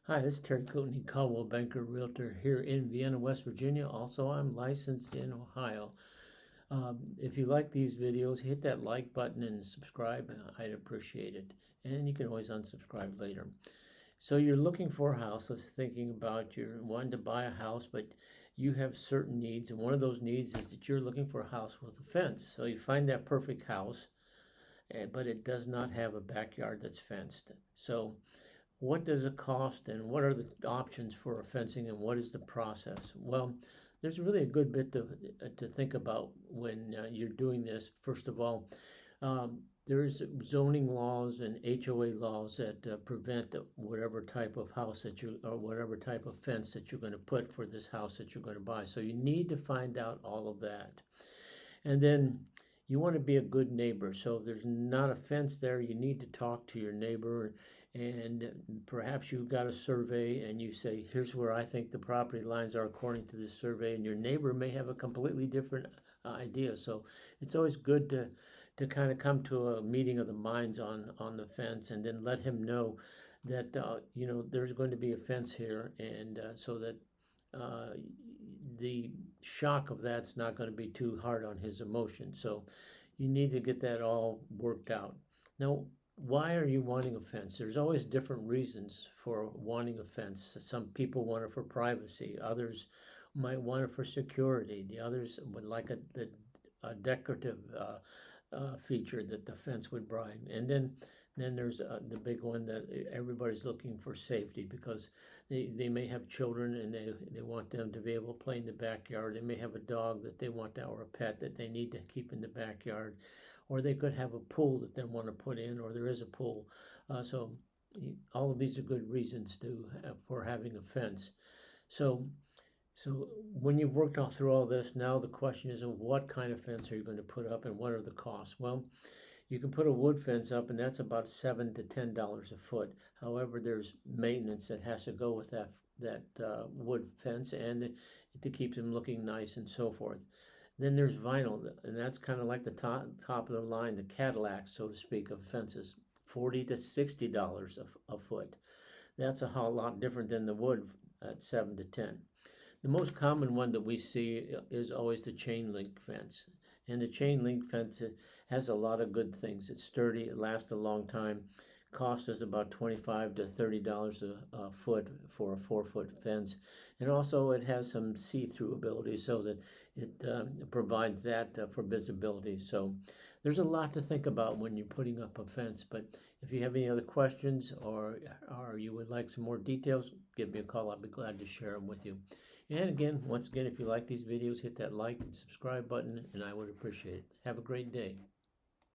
Hi, this is Terry Coatney, Coldwell Banker Realtor here in Vienna, West Virginia. Also, I'm licensed in Ohio. If you like these videos, hit that like button and subscribe. I'd appreciate it. And you can always unsubscribe later. So you're looking for a house. Let's thinking about you're wanting to buy a house, but you have certain needs. And one of those needs is that you're looking for a house with a fence. So you find that perfect house, but it does not have a backyard that's fenced. So what does it cost and what are the options for fencing and what is the process? Well, there's really a good bit to think about when you're doing this. First of all, there's zoning laws and HOA laws that prevent whatever type of house that you or whatever type of fence that you're going to put for this house that you're going to buy. So you need to find out all of that. And then you want to be a good neighbor. So if there's not a fence there, you need to talk to your neighbor, and perhaps you've got a survey and you say, here's where I think the property lines are according to this survey, and your neighbor may have a completely different idea. So it's always good to kind of come to a meeting of the minds on the fence, and then let him know that there's going to be a fence here, and so that the shock of that's not going to be too hard on his emotions. So you need to get that all worked out. Now, why are you wanting a fence? There's always different reasons for wanting a fence. Some people want it for privacy. Others might want it for security. The others would like a decorative feature that the fence would bring. And then there's the big one that everybody's looking for, safety, because they may have children and they want them to be able to play in the backyard. They may have a dog that they want, or a pet that they need to keep in the backyard. Or they could have a pool that they want to put in, or there is a pool. So all of these are good reasons for having a fence. So when you've worked through all this, now the question is, what kind of fence are you going to put up, and what are the costs? Well, you can put a wood fence up, and that's about $7 to $10 a foot. However, there's maintenance that has to go with that wood fence, and to keep them looking nice and so forth. Then there's vinyl, and that's kind of like the top of the line, the Cadillac, so to speak, of fences, $40 to $60 a foot. That's a whole lot different than the wood at 7 to 10. The most common one that we see is always the chain link fence. And the chain link fence has a lot of good things. It's sturdy, it lasts a long time. Cost is about $25 to $30 a foot for a 4-foot fence. And also it has some see-through ability, so that it provides that for visibility. So there's a lot to think about when you're putting up a fence. But if you have any other questions or you would like some more details, give me a call. I'll be glad to share them with you. And again, once again, if you like these videos, hit that like and subscribe button, and I would appreciate it. Have a great day.